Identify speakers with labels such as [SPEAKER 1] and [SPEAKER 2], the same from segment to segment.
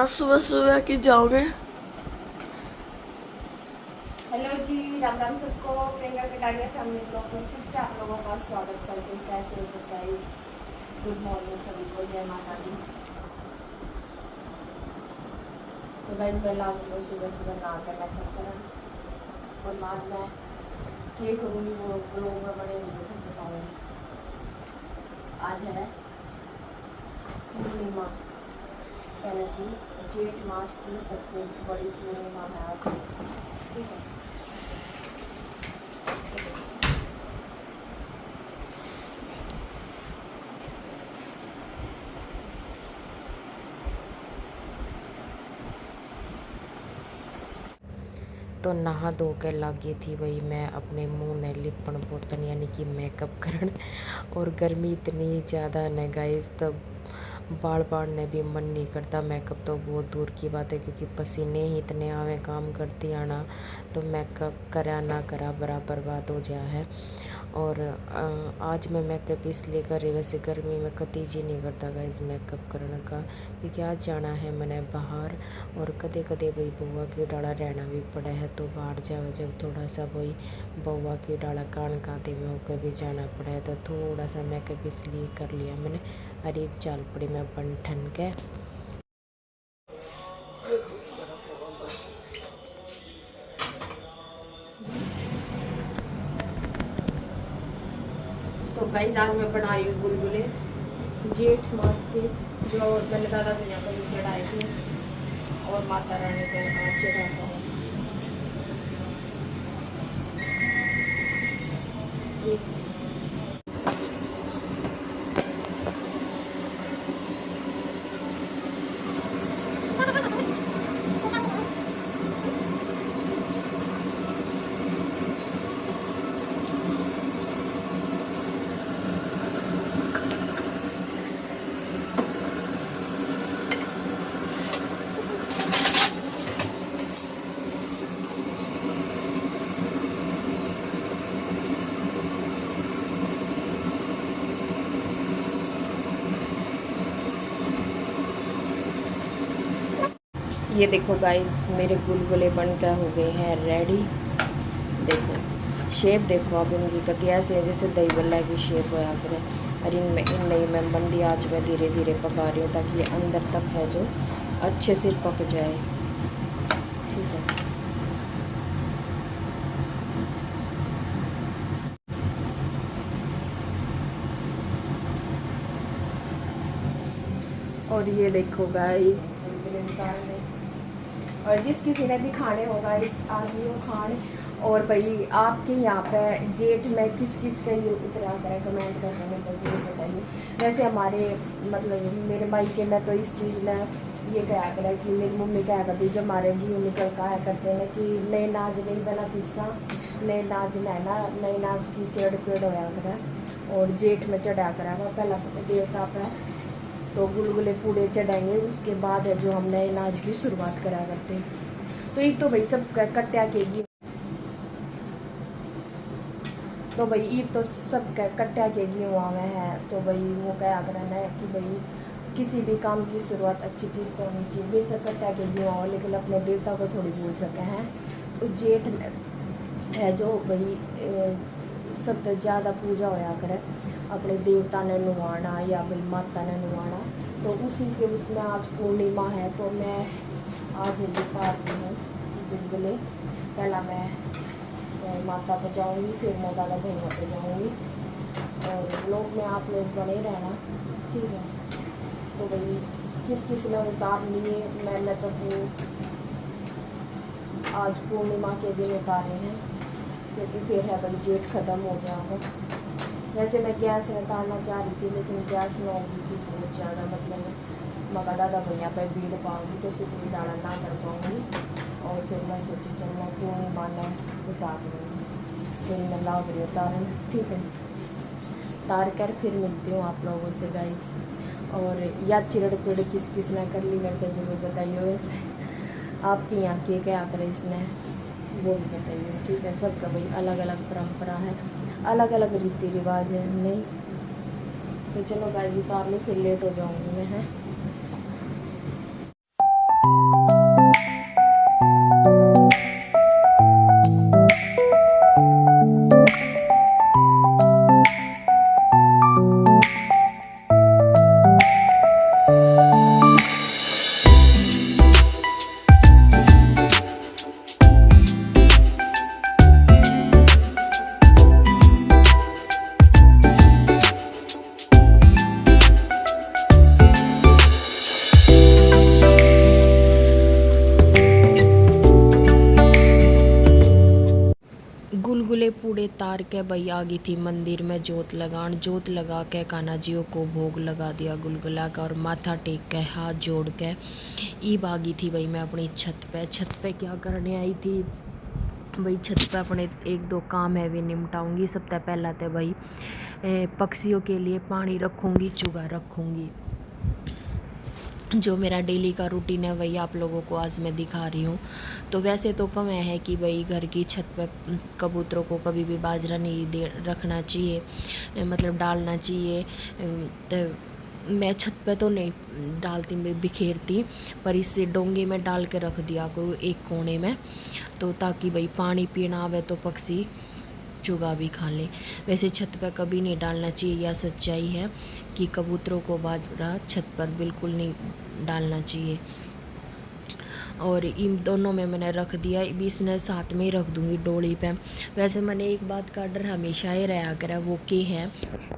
[SPEAKER 1] आज सुबह सुबह की जाओगे।
[SPEAKER 2] हेलो जी, राम राम सबको। प्रियंका कटारिया फैमिली ब्लॉग में फिर से आप लोगों का स्वागत करते हैं। कैसे हो सब गाइस? गुड मॉर्निंग सभी को, जय माता दी। तो गाइस पहला आप लोग सुबह सुबह नहा कर मेकअप करें और बाद में क्या करूँगी वो ब्लॉग में बड़े वीडियो बताऊँगी। आज है पूर्णिमा, यानी कि जेठ मास की सबसे बड़ी पूर्णिमा है आज, ठीक है।
[SPEAKER 3] तो नहा धो के लगी थी भाई मैं अपने मुंह ने लिपन पोतन यानी कि मेकअप करन। और गर्मी इतनी ज़्यादा न गाइस, तब बाल बाड़ने भी मन नहीं करता। मेकअप तो बहुत दूर की बात है, क्योंकि पसीने ही इतने आवे काम करती आना, तो मेकअप करा ना करा बराबर बात हो जाए है। और आज मैं मेकअप इसलिए कर रही, वैसे गर्मी में कती जी नहीं करता गाइस मेकअप करने का, क्योंकि आज जाना है मैंने बाहर। और कदे कदे भाई बउआ की डाला रहना भी पड़ा है, तो बाहर जाओ जब थोड़ा सा भाई बउआ की डाला कान काते में होकर भी जाना पड़ा है, तो थोड़ा सा मेकअप इसलिए कर लिया मैंने। अरे चल पड़ी मैं बन ठन के।
[SPEAKER 2] तो गाइस आज मैं बना रही हूँ गुलगुले जेठ मास के, जो मैंने दादा दुनिया को भी चढ़ाए थे और माता रानी को आज चढ़ाता हूँ। ये देखो गाइस, मेरे गुलगुले बनकर हो गए हैं रेडी। देखो शेप देखो अब इनकी कति ऐसे है जैसे दही बल्ला की शेप होया करे। और इन नई मैं मंदी आँच में धीरे धीरे पका रही हूँ, ताकि ये अंदर तक है जो अच्छे से पक जाए, ठीक है। और ये देखो गाइस, और जिस किसी ने भी खाने होगा इस आज ये खाने। और भाई आपके यहाँ पे जेठ में किस किस का ये उतरा करें, कमेंट करने में तो जरूर बताइए। वैसे हमारे मतलब मेरे मायके में तो इस चीज़ में ये कहा करें कि मेरी मम्मी कहा करती जब हमारे घी निकल कहा करते हैं कि नए नाज नहीं बना पिस्सा, नए नाज नैना नए नाज की चढ़ पेड़ होया करें। और जेठ में चढ़ा करा पहला देवता पे तो गुलगुले पूड़े चढ़ाएंगे, उसके बाद है जो हम नए नाच की शुरुआत करा करते हैं। तो एक तो भाई सब कट्या के घी, तो भाई ईद तो सब कट्या के घी हुआ में है। तो भाई वो क्या करना है कि भाई किसी भी काम की शुरुआत अच्छी चीज़ तो होनी चाहिए। बेशक कट्या के घी हुआ, लेकिन अपने देवता को थोड़ी भूल सके हैं। तो जेठ है जो भाई सब ज़्यादा पूजा होया करे, अपने देवता ने नुआना या भाई माता ने नुआना। तो उसी के उसमें आज पूर्णिमा है, तो मैं आज ये पाती हूँ गुलगुले। पहला मैं माता को जाऊँगी, फिर मैं दादा भैया पे जाऊँगी। और लोग में आप लोग बने रहना, ठीक है। तो भाई किस किस ने उतार लिए, मैंने तो आज पूर्णिमा के दिन उतारे हैं, क्योंकि फिर है भाई जेठ ख़त्म हो जाएगा। वैसे मैं गैस में उतारना चाह रही थी, लेकिन गैस में होगी थी बहुत ज़्यादा, मतलब मगर दादा भैया पर भीड़ पाऊँगी तो उसे कोई डाला ना कर पाऊँगी। और फिर मैं सोची चल मैं पूर्णिमा में उतार लूँगी, फिर मैं लाभ रही उतारन, ठीक है। उतार कर फिर मिलती हूँ आप लोगों से गाइस। और या चिरड़ पिड़ किस किस ने कर ली मेरे को जरूर बताइए। वैसे आपके यहाँ के क्या करें इसने वो भी बताइए, ठीक है। सबका भाई अलग अलग परंपरा है, अलग अलग रीति रिवाज है, नहीं तो चलो गाइस उतार लो, फिर लेट हो जाऊँगी मैं, है।
[SPEAKER 3] तार के भाई आ गई थी मंदिर में जोत लगा के कान्हा जियों को भोग लगा दिया गुलगुला का और माथा टेक के हाथ जोड़ के ईब आ गई थी भाई मैं अपनी छत पे क्या करने आई थी भाई। छत पे अपने एक दो काम है भी निपटाऊंगी। सबसे पहला तो भाई पक्षियों के लिए पानी रखूंगी, चुगा रखूंगी। जो मेरा डेली का रूटीन है वही आप लोगों को आज मैं दिखा रही हूँ। तो वैसे तो कम है कि भाई घर की छत पे कबूतरों को कभी भी बाजरा नहीं दे रखना चाहिए, मतलब डालना चाहिए। तो मैं छत पे तो नहीं डालती, मैं बिखेरती, पर इसे डोंगे में डाल के रख दिया करूँ एक कोने में, तो ताकि भाई पानी पीना आवे तो पक्षी चुगा भी खा ले। वैसे छत पर कभी नहीं डालना चाहिए, यह सच्चाई है कि कबूतरों को बाजरा छत पर बिल्कुल नहीं डालना चाहिए। और इन दोनों में मैंने रख दिया, इसने साथ में ही रख दूँगी डोली पे। वैसे मैंने एक बात का डर हमेशा ही रहा करे, वो के है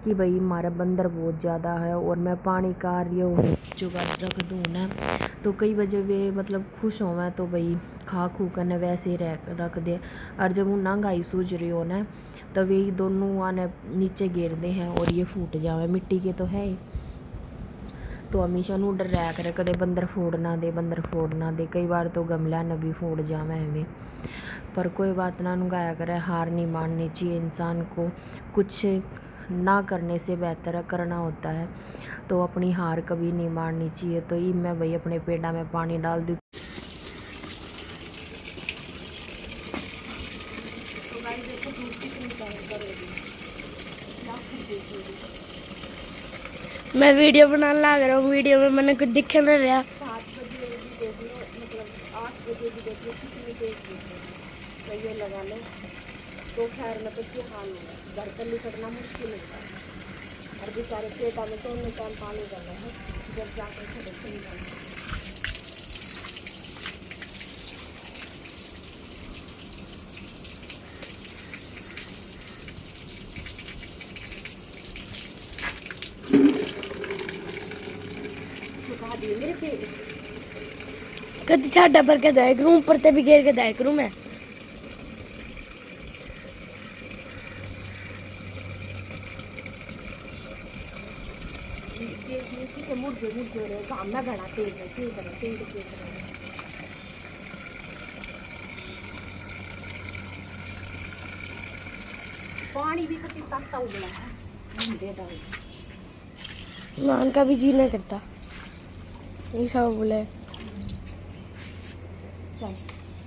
[SPEAKER 3] कि भाई हमारा बंदर बहुत ज़्यादा है और मैं पानी का रियो चुगा रख दूँ ना तो कई बजे वे मतलब खुश हो मैं तो भाई खा खू कर वैसे ही रख दे। और जब वो नंगाई सूझ रही हो ना तो वे दोनों आने नीचे गिर दे हैं और ये फूट जावे, मिट्टी के तो है ही। तो हमेशा नू डर रहा करे कदे बंदर फोड़ ना दे। कई बार तो गमला न भी फोड़ जावे हमें, पर कोई बात ना गाया करे, हार नहीं माननी चाहिए इंसान को। कुछ ना करने से बेहतर है करना होता है, तो अपनी हार कभी नहीं माननी चाहिए। तो ये मैं भाई अपने पेड़ा में पानी डाल दूँ।
[SPEAKER 1] मैं वीडियो बनाने लग रहा हूँ, वीडियो में मैंने कुछ दिख नहीं रहा।
[SPEAKER 2] 7 बजे भी देख लो, मतलब 8 बजे भी देख लो, कितनी देर तो ये लगा लो। तो खैर में तो क्या हाल होगा, घर पर निकलना मुश्किल होता है। और बेचारे पेटा में तो उन्हें टाइम पानी करना है, जब जाकर खड़े नहीं जाना। मेरे पेट
[SPEAKER 1] कद छाटा पर के दाए करूँ, ऊपर ते भी घेर के दाए करूँ मैं।
[SPEAKER 2] मुझे रहे काम ना घना तेज है। पानी भी कति ताकता उगला है,
[SPEAKER 1] नान का भी जी नहीं करता, ये सब बोले
[SPEAKER 2] चल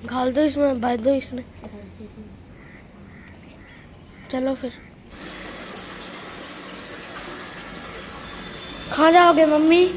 [SPEAKER 1] घाल दो इसमें, भर दो इसमें। चलो फिर कहाँ जाओगे मम्मी?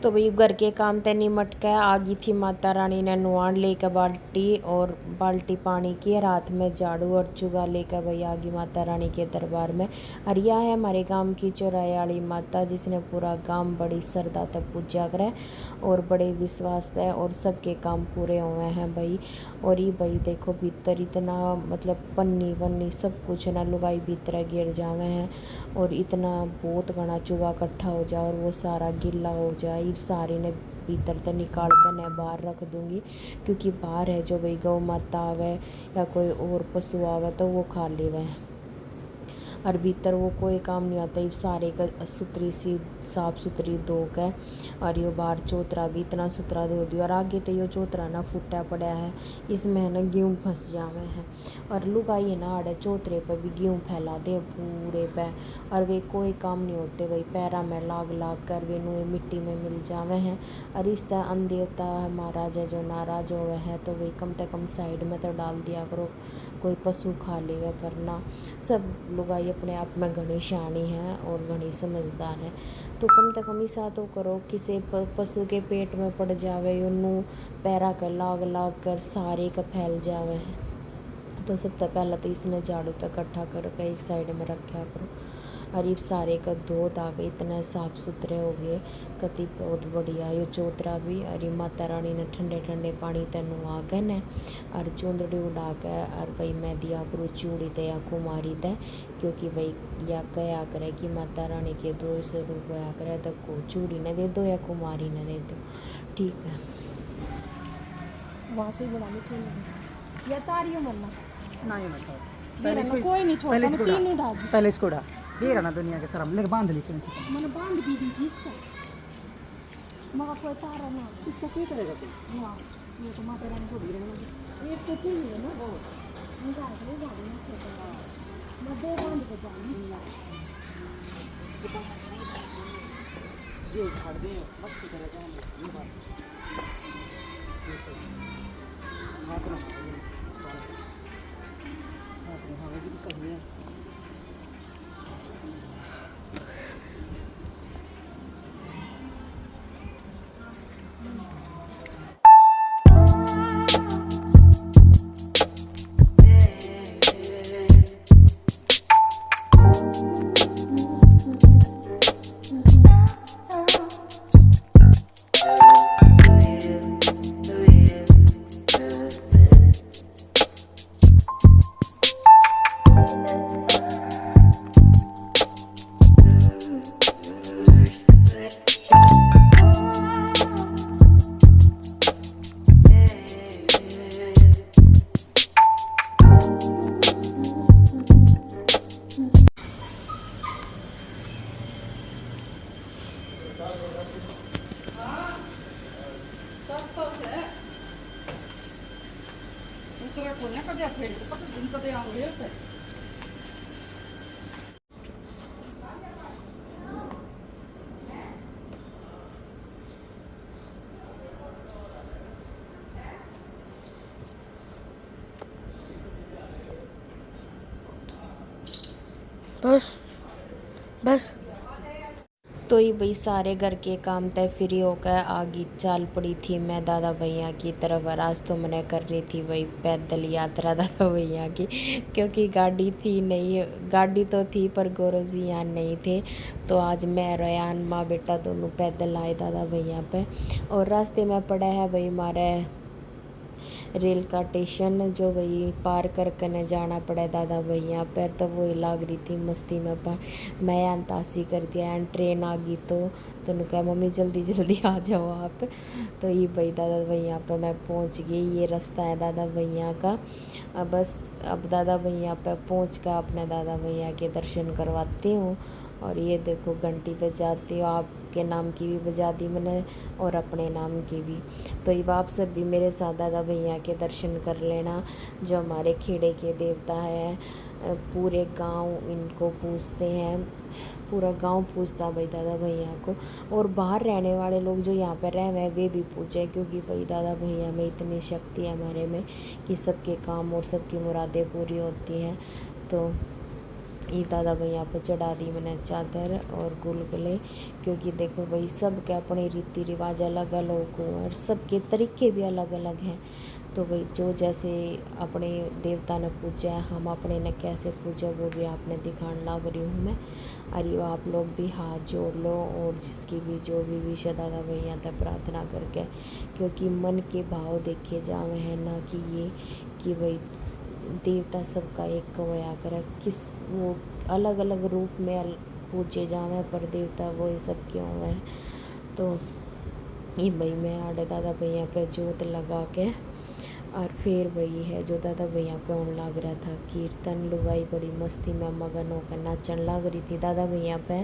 [SPEAKER 3] तो भाई घर के काम ते निमट के आ गई थी माता रानी ने नुआन लेकर बाल्टी पानी की, रात में झाड़ू और चुगा लेकर भाई आ गई माता रानी के दरबार में। और यह है हमारे गांव की चौराहे वाली माता, जिसने पूरा गांव बड़ी श्रद्धा तक पूजा करे और बड़े विश्वास है और सबके काम पूरे हुए हैं भाई। और ये भाई देखो भीतर इतना मतलब पन्नी वन्नी सब कुछ ना लुगाई भीतर गिर जावे हैं और इतना बहुत घना चुगा इकट्ठा हो जाए और वो सारा गिल्ला हो जाए। सारे ने भीतर से निकाल कर न बाहर रख दूंगी, क्योंकि बाहर है जो भाई गौ माता आवे या कोई और पशु आवे तो वो खा लेवे, और भीतर वो कोई काम नहीं आता। ये सारे का सुथरी सी साफ सुथरी धो के और यो बाहर चौतरा भी इतना सुथरा धो दिया। और आगे तो यो चौतरा ना फूटा पड़ा है, इसमें ना गेहूँ फंस जावे हैं और लुगाई है ना आड़े चौतरे पर भी गेहूँ फैला दे पूरे पे, और वे कोई काम नहीं होते भाई, पैरा में लाग कर वे नुए मिट्टी में मिल जावे हैं। और इस तरह अनदेवता महाराज है जो नाराज हुए हैं तो वे कम से कम साइड में तो डाल दिया करो, कोई पशु खा लेवे। पर ना सब लुगाई अपने आप में घनी शानी है और घनी समझदार है, तो कम से कम ऐसा तो करो किसी पशु के पेट में पड़ जावे, उन्नू पैरा कर लाग कर सारे का फैल जावे है। तो सबसे पहले तो इसने झाड़ू तक इकट्ठा करके एक साइड में रखा करो। अरीब सारे का धो धागे इतने साफ सुथरे हो गए कति बहुत बढ़िया। यो चौतरा भी अरे माता रानी ने ठंडे ठंडे पानी तेनू आ गए ने और चूंदड़ी उड़ा के और भाई मैं दिया करूँ चूड़ी दे या कुमारी दे, क्योंकि भाई या कया करे कि माता रानी के दो स्वरूप होया करे, तो को चूड़ी ने दे दो या कुमारी ने दे दो, ठीक है।
[SPEAKER 2] वहाँ से ही बना लो छोड़ या तारियों मरना
[SPEAKER 4] ना ये मत
[SPEAKER 2] कोई नहीं छोड़ता मैं तीन नहीं डाल
[SPEAKER 4] पहले इसको उड़ा ये रहना दुनिया के शर्म लेके बांध ली से
[SPEAKER 2] मैंने बांध दी थी इसका मगर कोई तारा ना
[SPEAKER 4] इसका क्या करेगा तू?
[SPEAKER 2] हाँ
[SPEAKER 4] ये तो माता रानी को भी रहेगा।
[SPEAKER 2] एक तो चाहिए ना वो निकाल के जा रही है मैं दो बांध के जाऊंगी
[SPEAKER 4] ये उखाड़ दे मस्त करेगा ये बात ये सब हाथ ना हाँ ये भी सही है।
[SPEAKER 1] बस बस
[SPEAKER 3] तो ये भाई सारे घर के काम तय फ्री होकर आगे चाल पड़ी थी मैं दादा भैया की तरफ। और आज तो मैंने कर रही थी वही पैदल यात्रा दादा भैया की, क्योंकि गाड़ी थी नहीं, गाड़ी तो थी पर गौरव जी यहाँ नहीं थे। तो आज मैं रयान माँ बेटा दोनों पैदल आए दादा भैया पे। और रास्ते में पड़ा है भाई हमारे रेल का स्टेशन, जो भाई पार करके न जाना पड़े दादा भैया पर। तो वही लाग रही थी मस्ती में, पर मैं अंतासी कर दिया ट्रेन आ गई तो कहा मम्मी जल्दी जल्दी आ जाओ आप। तो ये भाई दादा भैया पे मैं पहुंच गई। ये रास्ता है दादा भैया का। अब दादा भैया पे पहुंच कर अपने दादा भैया के दर्शन करवाती हूँ। और ये देखो घंटी पे जाती हूँ, आपके नाम की भी बजा दी मैंने और अपने नाम की भी। तो ये आप सब भी मेरे साथ दादा भैया के दर्शन कर लेना, जो हमारे खेड़े के देवता है। पूरे गांव इनको पूजते हैं, पूरा गांव पूजता भाई दादा भैया को। और बाहर रहने वाले लोग जो यहाँ पर रह हैं वे भी पूजे, क्योंकि भाई दादा भैया में इतनी शक्ति है हमारे में कि सबके काम और सबकी मुरादें पूरी होती हैं। तो ये दादा भैया पे चढ़ा दी मैंने चादर और गुलगुले, क्योंकि देखो भाई सबके अपने रीति रिवाज अलग अलग हों और सबके तरीके भी अलग अलग हैं। तो भाई जो जैसे अपने देवता ने पूजा हम अपने ने कैसे पूजा वो भी आपने दिखाने लग रही हूँ मैं। अरे आप लोग भी हाथ जोड़ लो और जिसकी भी जो भी विश दादा भैया तक प्रार्थना करके, क्योंकि मन के भाव देखे जावे हैं ना कि ये कि भाई देवता सबका एक होया करे, किस वो अलग अलग रूप में पूजे जावे पर देवता वो ये सब क्यों है। तो ये भाई मैं आड़े दादा भैया पे जोत लगा के और फिर वही है जो दादा भैया पे होने लग रहा था कीर्तन। लुगाई बड़ी मस्ती में मगन होकर नाचन लग रही थी दादा भैया पे।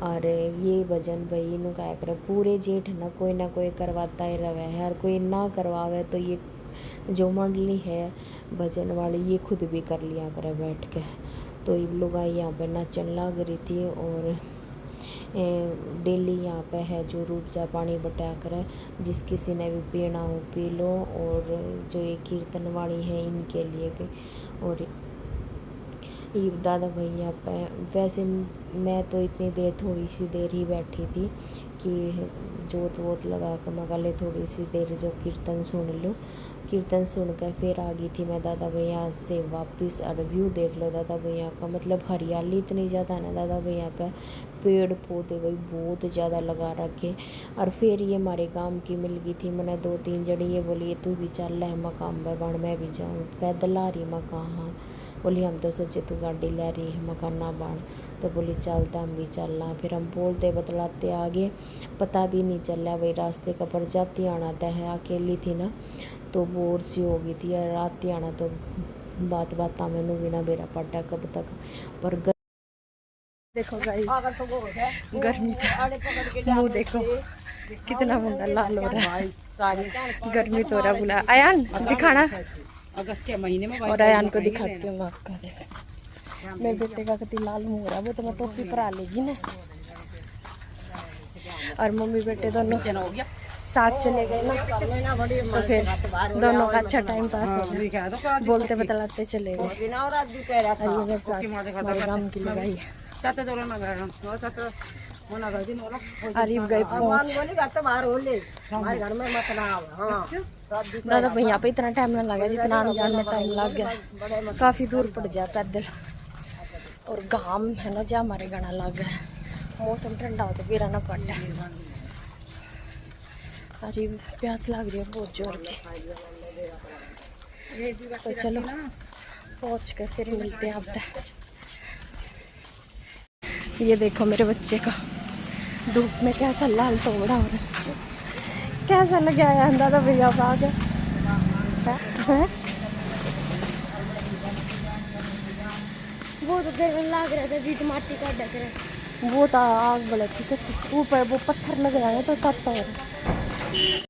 [SPEAKER 3] और ये भजन भाई नु क्या करे पूरे जेठ ना कोई करवाता ही रहे है, और कोई ना करवावे तो ये जो मंडली है भजन वाली ये खुद भी कर लिया करे बैठ के। तो ये लुगाई यहाँ पे नाचन लग रही थी। और डेली यहाँ पे है जो रूपजा पानी बटा कर जिस किसी ने भी पीना हो पी लो, और जो ये कीर्तन वाली है इनके लिए भी। और ये दादा भैया पे वैसे मैं तो इतनी देर थोड़ी सी देर ही बैठी थी कि जोत वोत लगा कर मगा ले थोड़ी सी देर जो कीर्तन सुन लो। कीर्तन सुन कर फिर आ गई थी मैं दादा भैया से वापस। और व्यू देख लो दादा भैया का, मतलब हरियाली इतनी ज़्यादा है ना दादा भैया पे, पेड़ पौधे भाई बहुत ज़्यादा लगा रखे। और फिर ये हमारे गांव की मिल गई थी, मैंने 2-3 जड़ी ये बोली तू भी चल है मकाम बन मैं भी जाऊँ, पैदल आ रही मकान। हाँ बोली हम तो सोचे तू गाड़ी ले रही है मकाना बाण, तो बोली चलता हम भी चलना। फिर हम बोलते बतलाते आगे, पता भी नहीं चला भाई रास्ते का, पर जाती आना तय है, अकेली थी ना तो बोर सी हो गई थी। और रात आना तो बात बात मैनू भी ना बेरा पड़ा कब तक। पर देखो गाइस गर्मी का मुँह देखो कितना मुंडा लाल हो रहा है, गर्मी तो रहा बुला। अयान दिखाना,
[SPEAKER 4] अगस्त के महीने में
[SPEAKER 3] और अयान को दिखाती हूँ आपका। देख मेरे बेटे का कितनी लाल मुँह हो रहा है, वो तो मैं टोपी पर आ लेगी ना। और मम्मी बेटे दोनों साथ चले गए ना, तो फिर दोनों का अच्छा टाइम पास हो गया, बोलते बतलाते चले गए। मेरे साथ हमारे गाँव की लगाई अरीब गए पहुँच। दादा भैया पे इतना टाइम ना लगा जितना आने जाने में टाइम लग गया, काफ़ी दूर पड़ जाए पैदल। और गांव है ना जहाँ हमारे गाना लग गया, मौसम ठंडा हो तो फिर आना पड़ता है। अरे प्यास लग रही है बहुत जोर की, तो चलो पहुँच कर फिर मिलते हैं आप तक। ये देखो मेरे बच्चे का धूप में कैसा लाल तोड़ा हो रहा है, कैसा लगा है दादा भैया बाग है?
[SPEAKER 1] बहुत गर्म लग रहा था जी, माटी का ढक रहा।
[SPEAKER 3] वो तो आग बड़ा थी, ऊपर वो पत्थर लग रहा है तो तब